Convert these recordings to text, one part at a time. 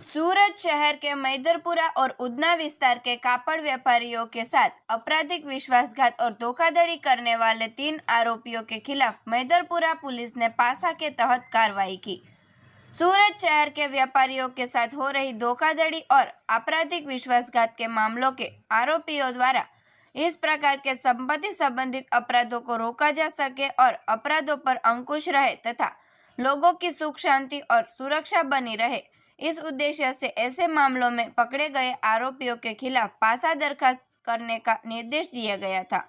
सूरत शहर के मैदरपुरा और उधना विस्तार के कापड़ व्यापारियों के साथ आपराधिक विश्वासघात और धोखाधड़ी करने वाले 3 आरोपियों के खिलाफ मैदरपुरा पुलिस ने पासा के तहत कार्रवाई की। सूरत शहर के व्यापारियों के साथ हो रही धोखाधड़ी और आपराधिक विश्वासघात के मामलों के आरोपियों द्वारा इस प्रकार के संपत्ति संबंधित अपराधों को रोका जा सके और अपराधों पर अंकुश रहे तथा लोगों की सुख शांति और सुरक्षा बनी रहे, इस उद्देश्य से ऐसे मामलों में पकड़े गए आरोपियों के खिलाफ पासा दरखास्त करने का निर्देश दिया गया था।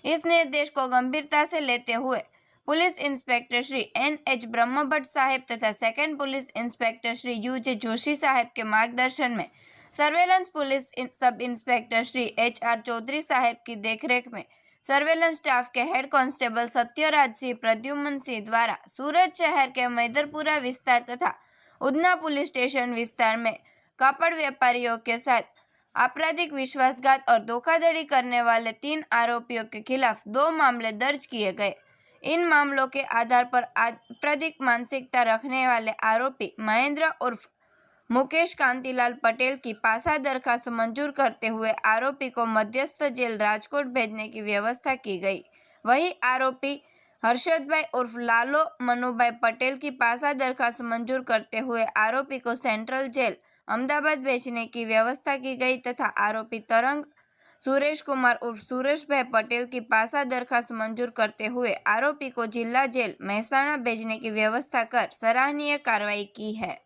इस निर्देश को गंभीरता से लेते हुए police inspector Shri N.H. Brahmbhatt साहेब तथा second police inspector Shri U.J. Joshi साहेब के मार्गदर्शन में surveillance police sub inspector Shri H.R. Chaudhary साहेब की देखरेख में सर्वेलेंस स्टाफ के हेड कांस्टेबल सत्यराज सिंह प्रद्युम्न सिंह द्वारा सूरत शहर के मैदरपुरा विस्तार तथा उधना पुलिस स्टेशन विस्तार में कापड़ व्यापारियों के साथ आपराधिक विश्वासघात और धोखाधड़ी करने वाले 3 आरोपियों के खिलाफ 2 मामले दर्ज किए गए। इन मामलों के आधार पर आपराधिक मानसिकता रखने वाले आरोपी महेंद्र उर्फ मुकेश कांतिलाल पटेल की पासा दरखास्त मंजूर करते हुए आरोपी को मध्यस्थ जेल राजकोट भेजने की व्यवस्था की गई। वही आरोपी हर्षदभाई उर्फ लालो मनुभाई पटेल की पासा दरखास्त मंजूर करते हुए आरोपी को सेंट्रल जेल अहमदाबाद भेजने की व्यवस्था की गई तथा आरोपी तरंग सुरेश कुमार उर्फ सुरेशभाई पटेल की पासा दरखास्त मंजूर करते हुए आरोपी को जिला जेल मेहसाणा भेजने की व्यवस्था कर सराहनीय कार्रवाई की है।